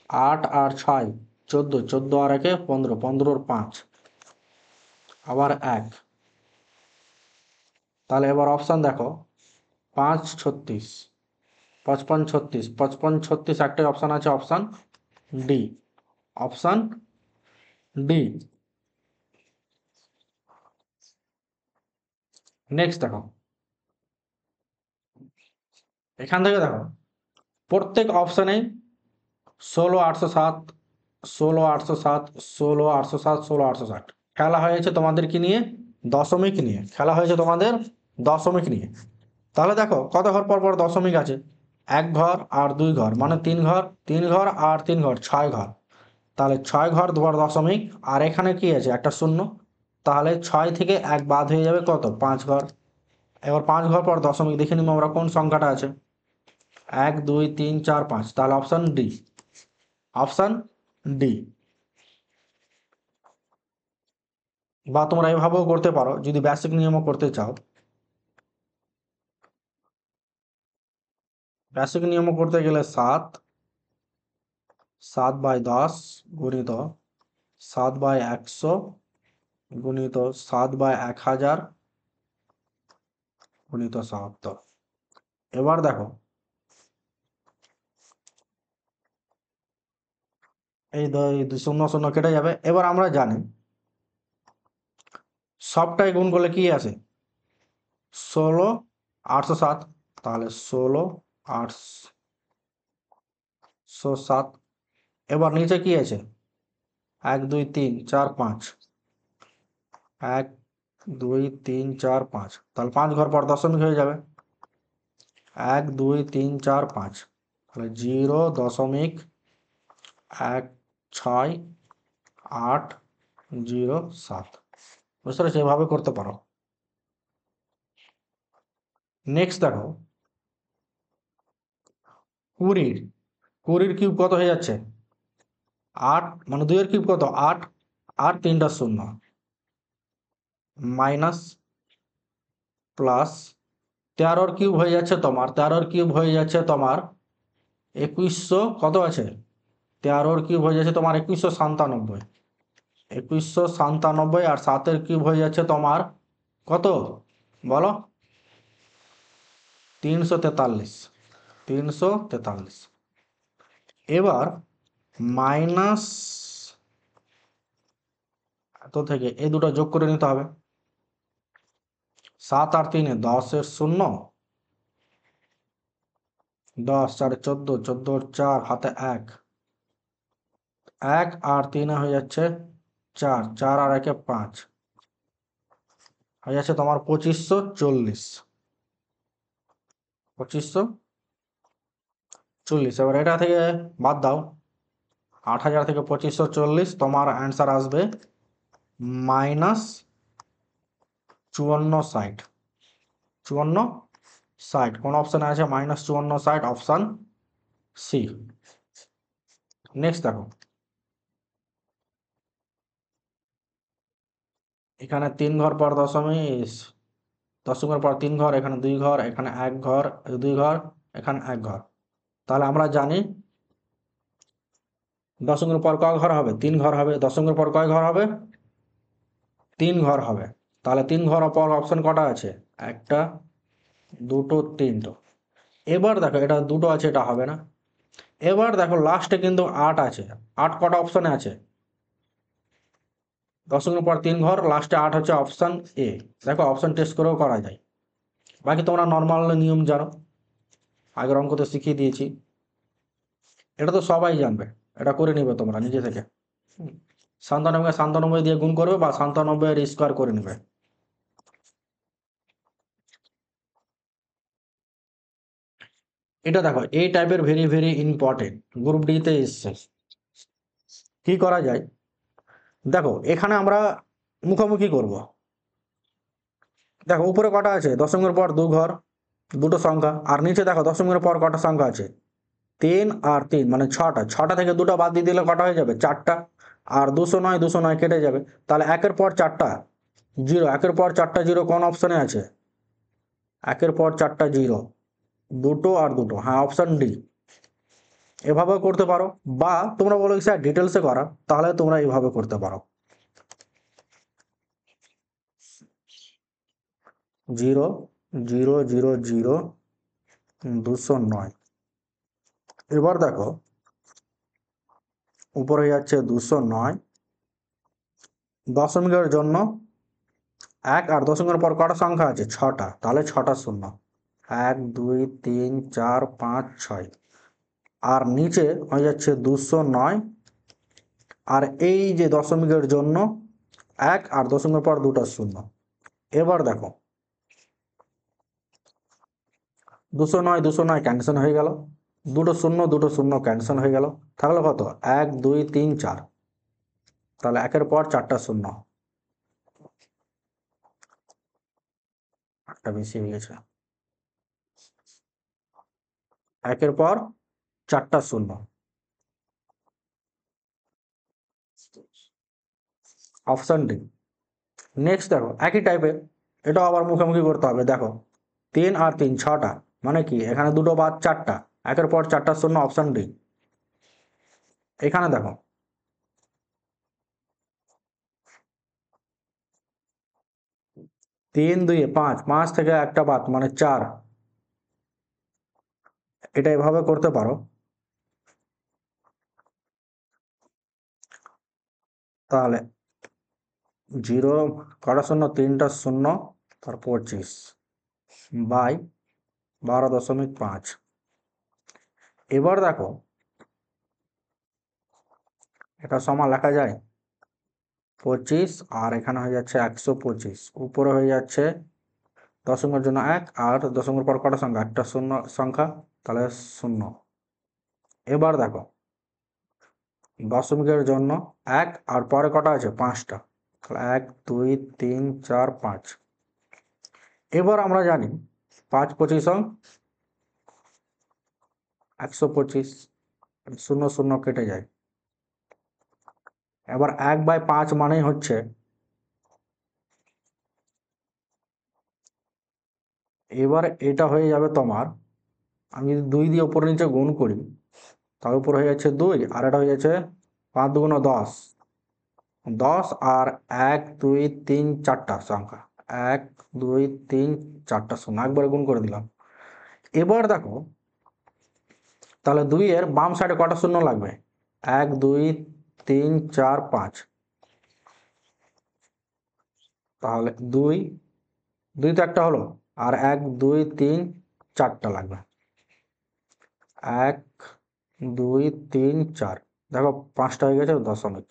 8 আর 6 14, 14 আর 1 15, 15 5, আবার 1। তাহলে এবার অপশান দেখো 5 36, 55 36, 55 36 একটাই অপশান আছে, option D. Option D. Next দেখো, এখান থেকে দেখো প্রত্যেক অপশানেই 16 807, 16 807, 16 807, 16 860 খেলা হয়েছে তোমাদের কি নিয়ে? দশমিক নিয়ে খেলা হয়েছে তোমাদের, দশমিক নিয়ে। তাহলে দেখো কত ঘর পর পর দশমিক আছে? 1 ঘর আর 2 ঘর, মানে 3 ঘর, 3 ঘর আর 3 ঘর, 6 ঘর। তাহলে 6 ঘর দুবার দশমিক, আর এখানে কি আছে? একটা শূন্য। তাহলে 6 থেকে 1 বাদ হয়ে যাবে কত? 5 ঘর। এবার 5 ঘর পর দশমিক দেখে নিব আমরা কোন সংখ্যাটা আছে। 1 2 3 4 5। তাহলে অপশান ডি। Option D. বা তোমরা এভাবেও করতে পারো যদি বেসিক নিয়মও করতে চাও। বেসিক নিয়মও করতে গেলে 7, 7/10 গুণিত 7/100 গুণিত 7/1000 গুণিত 77। এবার দেখো এই শূন্য শূন্য কেটে যাবে। এবার আমরা জানি সবটাই গুণ করলে কি আসে? 16 807। তাহলে 16 807। এবার নিচে কি আছে? 1 2 3 4 5, 1 2 3 4 5। তাহলে 5 ঘর পর দশমিক হয়ে যাবে। 1 2 3 4 5। তাহলে 0.1687। বুঝতে পেরেছো? এভাবে করতে পারো। নেক্সট দেখো 20, 20 কিউব কত হয়ে যাচ্ছে? 8, মানে 2 এর কিউব কত? 8 আর 3টা শূন্য, মাইনাস প্লাস 13 কিউব হয়ে যাচ্ছে তোমার, 13 কিউব হয়ে যাচ্ছে তোমার 2100 কত আছে? 13 কিউব হয়ে যাচ্ছে তোমার 2197। 2197 আর 7 কিউব হয়ে যাচ্ছে তোমার কত বলো? 343। 343। এবার মাইনাস এত থেকে এই দুটো যোগ করে নিতে হবে। 7 আর 3 10 এর শূন্য, 10 4 14, 14 4 হাতে 1, 1 আর 3 হয়ে যাচ্ছে 4, 4 আর 1 5, হয়ে যাচ্ছে তোমার 2540। 2540। এবার এটা থেকে বাদ দাও, 8000 থেকে 2540, তোমার অ্যান্সার আসবে মাইনাস 54 60, 54 60 কোন অপশানে আছে? -54 60, অপশান সি। নেক্সট দেখো, এখানে 3 ঘর পর দশমিক, দশমিকের পর 3 ঘর, এখানে 2 ঘর, এখানে 1 ঘর, 2 ঘর, এখানে 1 ঘর। তাহলে আমরা জানি দশমিকের পর কয় ঘর হবে? 3 ঘর হবে। দশমিকের পর কয় ঘর হবে? 3 ঘর হবে। তাহলে 3 ঘর পর অপশন কটা আছে? একটা, দুটো, তিনটো। এবার দেখো, এটা দুটো আছে, এটা হবে না। এবার দেখো লাস্টে কিন্তু 8 আছে। 8 কটা অপশনে আছে? দশমিকের পর 3 ঘর, লাস্টে 8 হচ্ছে অপশন এ। দেখো অপশন টেস্ট করেও করা যায়। বাকি তোমরা নর্মাল নিয়ম জানো, আগের অঙ্ক তো শিখিয়ে দিয়েছি, এটা তো সবাই জানবে। এটা করে নিবে তোমরা নিজে থেকে। 97 দিয়ে গুণ করবে বা 97 এর স্কোয়ার করে নেবে। এটা দেখো, এই টাইপের very very important, group D তে এসছে। কি করা যায়? দেখো এখানে আমরা মুখোমুখি করব। দেখো উপরে কটা আছে? দশমিকের পর 2 ঘর, দুটো সংখ্যা। আর নিচে দেখো দশমিকের পর কটা সংখ্যা আছে? 3 আর 3, মানে 6টা। 6টা থেকে দুটো বাদ দিয়ে দিলে কটা হয়ে যাবে? 4টা। আর 209, 209 কেটে যাবে। তাহলে একের পর 4টা জিরো, একের পর 4টা জিরো কোন অপশনে আছে? একের পর 4টা জিরো, দুটো আর দুটো, হ্যাঁ অপশন ডি। এভাবে করতে পারো, বা তোমরা বলো স্যার ডিটেলসে করা, তাহলে তোমরা এইভাবে করতে পারো। 0 0 0 0 209। এবার দেখো উপরে যাচ্ছে 209, দশমিকের জন্য 1, আর দশমিকের পর কটা সংখ্যা আছে? 6টা। তাহলে 6টা শূন্য, 1 2 3 4 5 6। আর নিচে হয়ে যাচ্ছে 209, আর এই যে দশমিকের জন্য 1, আর দশমিকের পর দুটো শূন্য। এবার দেখো 209 209 ক্যান্সেল হয়ে গেল, দুটো শূন্য দুটো শূন্য ক্যান্সেল হয়ে গেল। থাকলো কত? 1 2 3 4। তাহলে একের পর 4টা শূন্য, একটা বেশি হয়ে গেছে। একের পর 4টা শূন্য, অপশন ডি। নেক্সট দেখো একই টাইপের, এটাও আবার মুখোমুখি করতে হবে। দেখো 3 আর 3, 6টা, মানে কি এখানে দুটো বাদ 4টা, একের পর 4টা শূন্য, অপশন ডি। এখানে দেখো 3 2 5, 5 থেকে একটা বাদ মানে 4। এটা এভাবে করতে পারো। তাহলে 0 কটা শূন্য? 3টা শূন্য, তার 25 বাই 12.5। এবার দেখো এটা সমান লেখা যায় 25, আর এখানে হয়ে যাচ্ছে 125, উপরে হয়ে যাচ্ছে দশমিকের জন্য 1, আর দশমিকের পর কটা সংখ্যা? একটা শূন্য সংখ্যা, তাহলে শূন্য। এবার দেখো দশমিকের জন্য 1, আর পরে কটা আছে? 5টা। তাহলে 1 2 3 4 5। এবার আমরা জানি 5 25 125, শূন্য শূন্য কেটে যায়। এবার 1/5 মানেই হচ্ছে, এবার এটা হয়ে যাবে তোমার, আমি যদি 2 দিয়ে উপরে নিচে গুণ করি, তার উপর হয়ে যাচ্ছে 2, আর এটা হয়ে যাচ্ছে 5 2 10, 10 আর 1 2 3 4টা সংখ্যা, 1 2 3 4টা শূন্য, একবারে গুণ করে দিলাম। এবার দেখো তাহলে 2 এর বাম সাইডে কটা শূন্য লাগবে? 1 2 3 4 5। তাহলে 2 2 তো একটা হলো, আর 1 2 3 4টা লাগবে। 1 2 3 4, দেখো 5টা হয়ে গেছে দশমিক।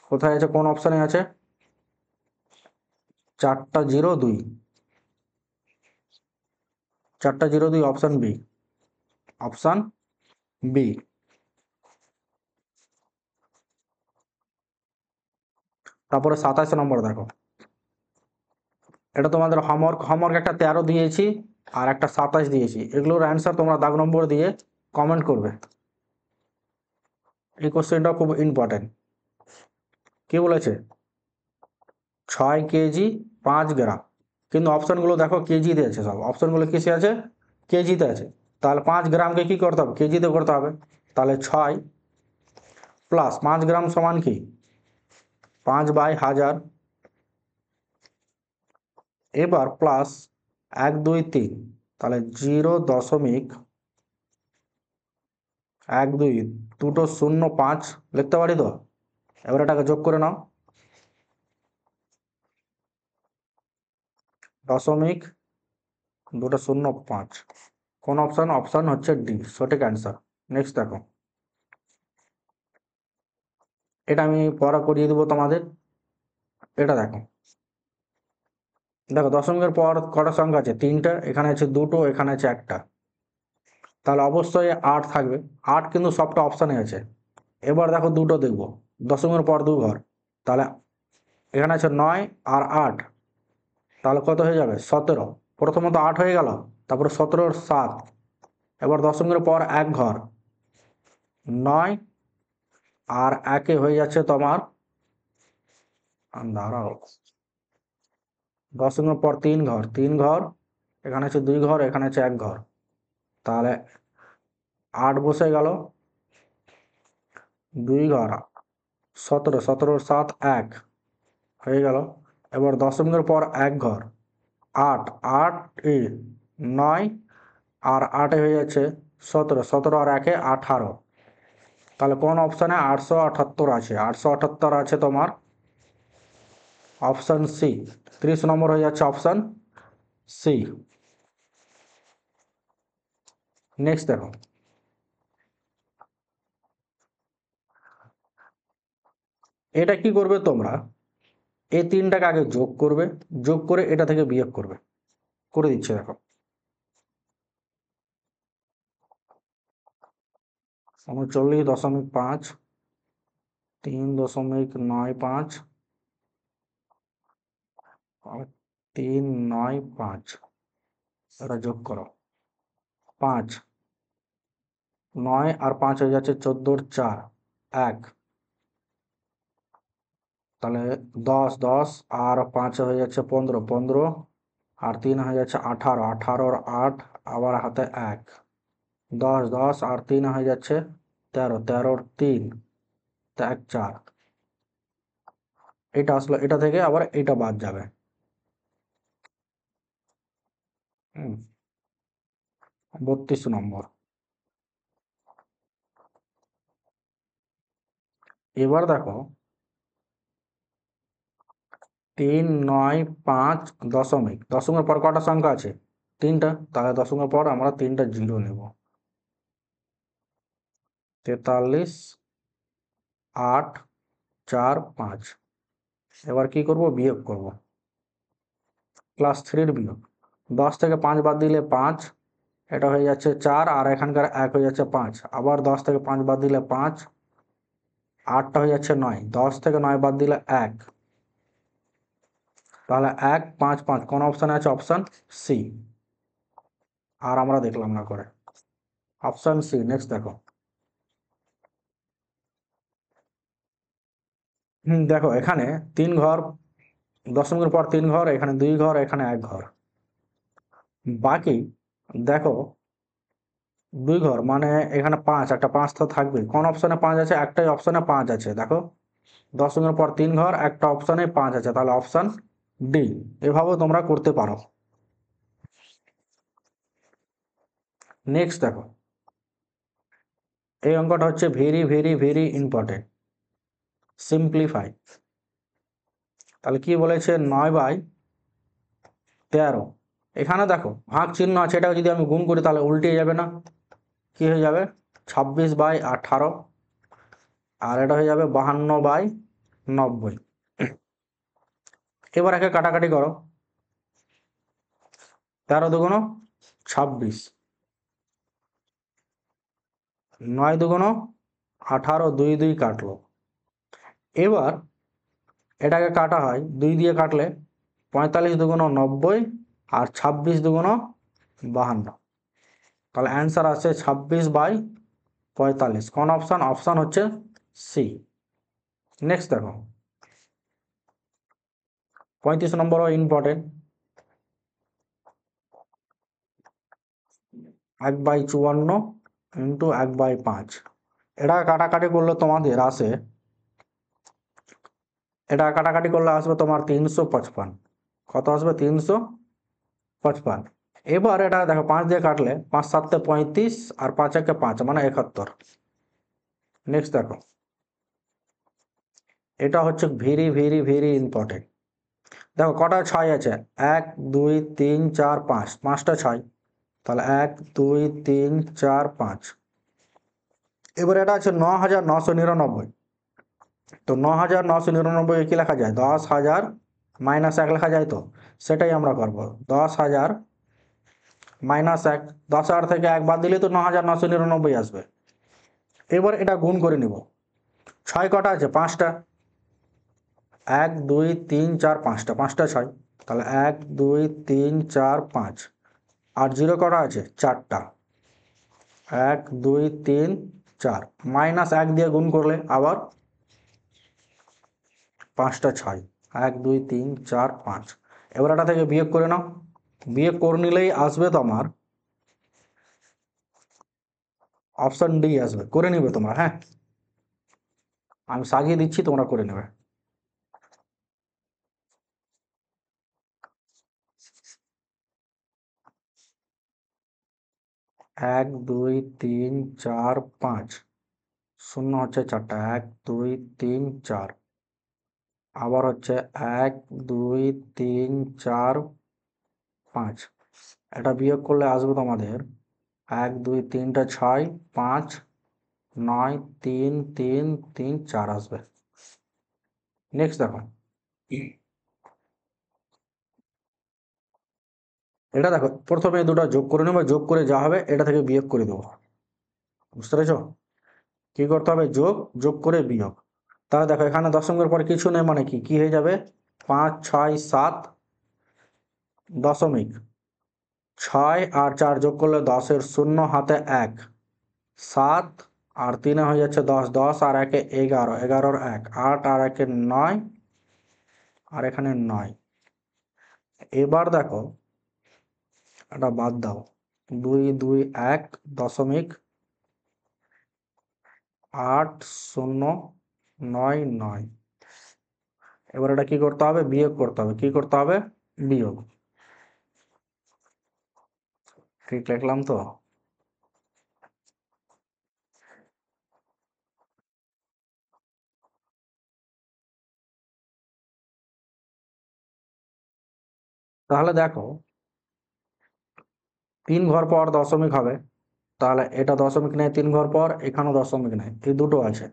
কোথায় আছে? কোন অপশানে আছে? 4টা 0 2, 4টা 0 2, অপশান বি, অপশান বি। তারপরে 27 নম্বর দেখো, এটা তোমাদের হোমওয়ার্ক একটা 13 দিয়েছি আর একটা 27 দিয়েছি, এগুলোর অ্যান্সার তোমরা দাগ নম্বর দিয়ে কমেন্ট করবে। এই কোশ্চেনটা খুব ইম্পর্টেন্ট। কি বলেছে? 6 কেজি 5 গ্রাম, কিন্তু অপশনগুলো দেখো কেজিতে আছে, সব অপশনগুলো কিসে আছে? কেজিতে আছে। তাহলে 5 গ্রামকে কি করতে হবে? কেজিতে করতে হবে। তাহলে 6 প্লাস 5 গ্রাম সমান কি? 5/1000। এবার প্লাস 1 2 3, তাহলে 0.12 দুটো 0.5 লিখতে পারি তো? এবার এটাকে যোগ করে নাও, 0.205। কোন অপশন? অপশন হচ্ছে ডি, সঠিক অ্যান্সার। নেক্সট দেখো, এটা আমি পড়া করিয়ে দেবো তোমাদের। এটা দেখো, দেখো দশমিকের পর কটা সংখ্যা আছে? 3টা, এখানে আছে 2টো, এখানে আছে 1টা, তাহলে অবশ্যই 8 থাকবে। 8 কিন্তু সবটা অপশানে আছে। এবার দেখো 2টো দেখবো, দশমিকের পর 2 ঘর, তাহলে এখানে আছে 9 আর 8, তাহলে কত হয়ে যাবে? 17। প্রথমত 8 হয়ে গেল, তারপরে 17 7, এবার দশমিকের পর 1 ঘর, 9 আর 1 হয়ে যাচ্ছে তোমার, দাঁড়াও, দশমিকের পর 3 ঘর, 3 ঘর, এখানে আছে 2 ঘর, এখানে আছে 1 ঘর, তাহলে 8 বসে গেল, 2 ঘর, 17, 17 7 1 হয়ে গেল। এবার দশমিকের পর 1 ঘর, 8 8 9 আর 8 হয়ে যাচ্ছে 17, 17 আর 1 18, তাহলে কোন অপশানে 878 আছে? 878 আছে তোমার অপশান সি, 30 নম্বর হয়ে যাচ্ছে অপশান সি। নেক্সট দেখো, এটা কি করবে তোমরা? এই 3টাকে আগে যোগ করবে, যোগ করে এটা থেকে বিয়োগ করবে। করে দিচ্ছে দেখো, 39.5, 3.95 আর 395, এটা যোগ করো, 5 9 আর 5 হয়ে যাচ্ছে 14 4 1, তাহলে 10 10 আর 5 হয়ে যাচ্ছে 15 15 আর 3 হয়ে যাচ্ছে 18 18 আর 8 আবার হাতে 1, 10 10 আর 3 হয়ে যাচ্ছে 13 13 3 1 4, এটা আসলো, এটা থেকে আবার এটা বাদ যাবে। হুম, 32 নম্বর। এবার দেখো 395 দশমিক, দশমিকের পর কটা সংখ্যা আছে? 3টা, তাহলে দশমিকের পর আমরা 3টা জিরো নেব, 43 8 4 5। এবার কি করব? বিয়োগ করব, ক্লাস 3-র বিয়োগ, 10 থেকে 5 বাদ দিলে 5, এটা হয়ে যাচ্ছে 4 আর এখানকার 1 হয়ে যাচ্ছে 5, আবার 10 থেকে 5 বাদ দিলে 5, 8টা হয়ে যাচ্ছে 9, 10 থেকে 9 বাদ দিলে 1, তাহলে 1 5 5 কোন অপশানে আছে? Option C. আর আমরা দেখলাম না করে, অপশান সি। নেক্সট দেখো, দেখো এখানে 3 ঘর, দশমিকের পর 3 ঘর, এখানে 2 ঘর, এখানে 1 ঘর, বাকি দেখো 2 ঘর মানে এখানে 5, একটা 5 তো থাকবে। কোন অপশানে 5 আছে? একটাই অপশানে 5 আছে, দেখো দশমিকের পর 3 ঘর, একটা অপশানে 5 আছে, তাহলে অপশান ডি। এভাবেও তোমরা করতে পারো। নেক্সট দেখো, এই অঙ্কটা হচ্ছে very very very important, simplify. তাহলে কি বলেছে? 9/13, এখানে দেখো ভাগ চিহ্ন আছে, এটা যদি আমি গুণ করি তাহলে উল্টে যাবে না? কি হয়ে যাবে? 26/18, আর এটা হয়ে যাবে 52/90। এবার একে কাটাকাটি করো, 13 দুগুণ 26, 9 দুগুণ 18, 2 2 কাটলো। এবার এটাকে কাটা হয় 2 দিয়ে কাটলে 45 দুগুণ 90 আর 26 দুগুণ 52। তাহলে অ্যান্সার আছে 26/45। কোন অপশান? অপশান হচ্ছে সি। নেক্সট দেখো 35 নম্বরও ইম্পর্টেন্ট। 1/54 ইন্টু 1/5। এটা কাটাকাটি করলে তোমাদের আসে, এটা কাটাকাটি করলে আসবে তোমার 355। কত আসবে? 355। এবার এটা দেখো 5 দিয়ে কাটলে 5 7 35 আর 5 1 5 মানে 71। নেক্সট দেখো, এটা হচ্ছে ভেরি ভেরি ভেরি ইম্পর্টেন্ট। দেখো কটা 6 আছে? 1 2 3 4 5, 5টা 6। তাহলে 1 2 3 4 5। এবার এটা আছে 9999। তো 9999 কি লেখা যায়? 10,000 মাইনাস 1 লেখা যায়। তো সেটাই আমরা করব। 10,000 মাইনাস 1, 10,000 থেকে 1 বাদ দিলে তো 9999 আসবে। এবার এটা গুণ করে নিব। 6 কটা আছে? 5টা। 1 2 3 4 5টা, 5টা 6। তাহলে 1 2 3 4 5। আর 0 কটা আছে? 4টা। 1 2 3 4 মাইনাস 1 দিয়ে গুণ করলে আবার 5টা 6। 1 2 3 4 5। এবার এটা থেকে বিয়োগ করে নাও। বিয়োগ করে নিলেই আসবে তোমার অপশন ডি আসবে। করে নিবে তোমরা, হ্যাঁ, আমি সাজিয়ে দিচ্ছি, তোমরা করে নেবে। 1 2 3 4 5। শূন্য হচ্ছে 4টা। 1 2 3 4। আবার হচ্ছে 1 2 3 4 5। এটা বিয়োগ করলে আসবে তোমাদের 1 2 3টা 6 5 9 3 3 3 4 আসবে। নেক্সট দেখো, এটা দেখো প্রথমে এই দুটো যোগ করে নেবো, যোগ করে যা হবে এটা থেকে বিয়োগ করে দেবো। বুঝতে পেরেছো? কি করতে হবে? যোগ, যোগ করে বিয়োগ। তাহলে দেখো এখানে দশমিকের পর কিছু নেই মানে কি কি হয়ে যাবে? 5 6 7 দশমিক। 6 আর 4 যোগ করলে 10-এর শূন্য হাতে 1 7 আর 3 হয়ে যাচ্ছে 10, 10 আর 1 11, 11-র 1 8 আর 1 9 আর এখানে 9। এবার দেখো এটা বাদ দাও। 2 2 1 দশমিক 8 0 9 9। এবার এটা কি করতে হবে? বিয়োগ করতে হবে। কি করতে হবে? বিয়োগ। ঠিক লিখলাম তো? তাহলে দেখো 3 ঘর পর দশমিক হবে। তাহলে এটা দশমিক নেই 3 ঘর পর, এখানেও দশমিক নেই, এই দুটো আছে।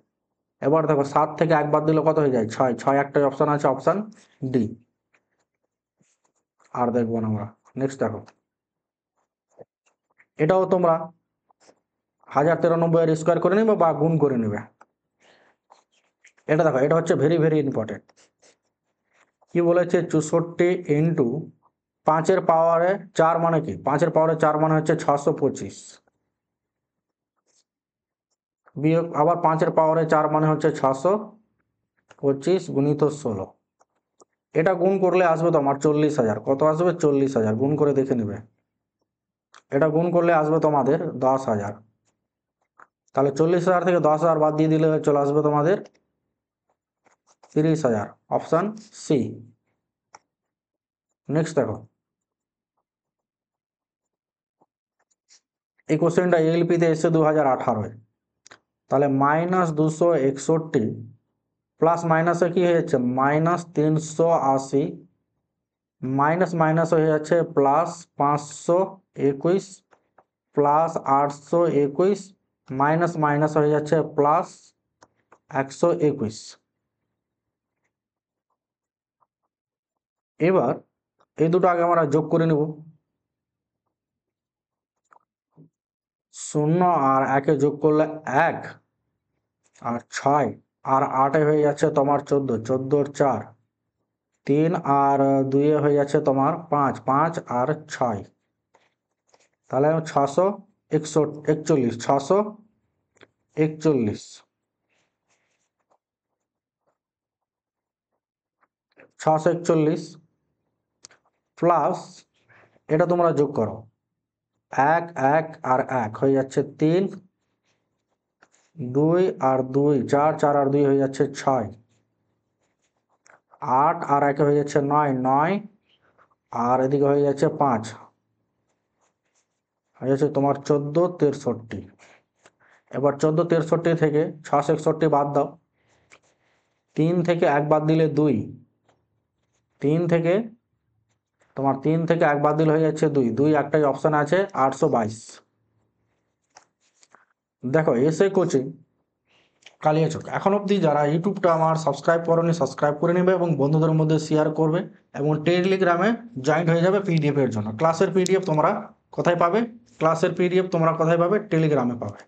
এবার দেখো 7 থেকে 1 বাদ দিলে কত হয়ে যায়? 6। 6 একটাই অপশন আছে, অপশন ডি। আর দেখবো না আমরা। নেক্সট দেখো, এটাও তোমরা 1093 এর স্কোয়ার করে নিবে বা গুণ করে নিবে। এটা দেখো, এটা হচ্ছে ভেরি ভেরি ইম্পর্টেন্ট। কি বলেছে? 64 ইন্টু 5-এর পাওয়ারে 4 মানে কি? 5-এর পাওয়ারে 4 মানে হচ্ছে 625। বিয়োগ আবার 5-এর পাওয়ারে 4 মানে হচ্ছে 625 গুণিত 16। এটা গুণ করলে আসবে তোমার 40,000। কত আসবে? 40,000। গুণ করে দেখে নেবে। এটা গুণ করলে আসবে তোমাদের 10,000। তাহলে 40,000 থেকে 10,000 বাদ দিয়ে দিলে চলে আসবে তোমাদের 30,000। Option C. নেক্সট দেখো, এই কোশ্চেনটা এলপিতে এসছে 2018-এ। তাহলে -261 প্লাস মাইনাসে কি হয়ে যাচ্ছে? -380 মাইনাস মাইনাস হয়ে যাচ্ছে প্লাস 521 প্লাস 821 মাইনাস মাইনাস হয়ে যাচ্ছে প্লাস 121। এবার এই দুটো আগে আমরা যোগ করে নেব। 0 আর 1 যোগ করলে 1 আর 6 আর 8 হয়ে যাচ্ছে তোমার 14, 14-র 4 3 আর 2 হয়ে যাচ্ছে তোমার 5, 5 আর 6, তাহলে 641, 641, 641 প্লাস এটা তোমরা যোগ করো, 1 1 আর 1 হয়ে যাচ্ছে 3, 2 আর 2 4, 4 আর 2 হয়ে যাচ্ছে 6, 8 আর 1 হয়ে যাচ্ছে 9, 9 আর এদিকে হয়ে যাচ্ছে 5, হয়ে যাচ্ছে তোমার 14 63। এবার 14 63 থেকে 661 বাদ দাও, 3 থেকে 1 বাদ দিলে 2, 3 থেকে তোমার 3 থেকে 1 বাদ দিলে হয়ে যাচ্ছে 2, 2 একটাই অপশান আছে 822। দেখো এসে কোচিং কালিয়াচক এখন অবধি যারা ইউটিউবটা আমার সাবস্ক্রাইব করোনি সাবস্ক্রাইব করে নেবে এবং বন্ধুদের মধ্যে শেয়ার করবে এবং টেলিগ্রামে জয়েন্ট হয়ে যাবে পিডিএফ এর জন্য। ক্লাসের পিডিএফ তোমরা কোথায় পাবে? ক্লাসের পিডিএফ তোমরা কোথায় পাবে? টেলিগ্রামে পাবে।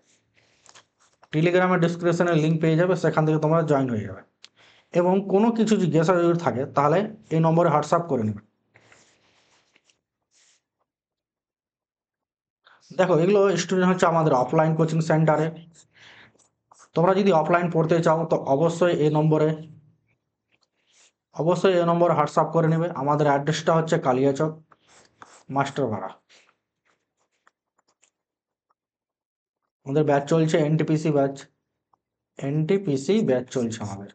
টেলিগ্রামের ডিসক্রিপশনে লিঙ্ক পেয়ে যাবে, সেখান থেকে তোমরা জয়েন হয়ে যাবে এবং কোনো কিছু জিজ্ঞাসা যদি থাকে তাহলে এই নম্বরে হোয়াটসঅ্যাপ করে নেবে। দেখো এগুলো স্টুডেন্ট হচ্ছে আমাদের অফলাইন কোচিং সেন্টারে। তোমরা যদি অফলাইন পড়তে চাও তো অবশ্যই এই নম্বরে হোয়াটসঅ্যাপ করে নেবে। আমাদের অ্যাড্রেসটা হচ্ছে কালিয়াচক মাস্টারপাড়া। আমাদের ব্যাচ চলছে এনটিপিসি ব্যাচ চলছে আমাদের।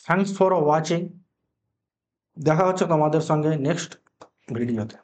Thanks for watching. দেখা হচ্ছে তোমাদের সঙ্গে নেক্সট ভিডিওতে।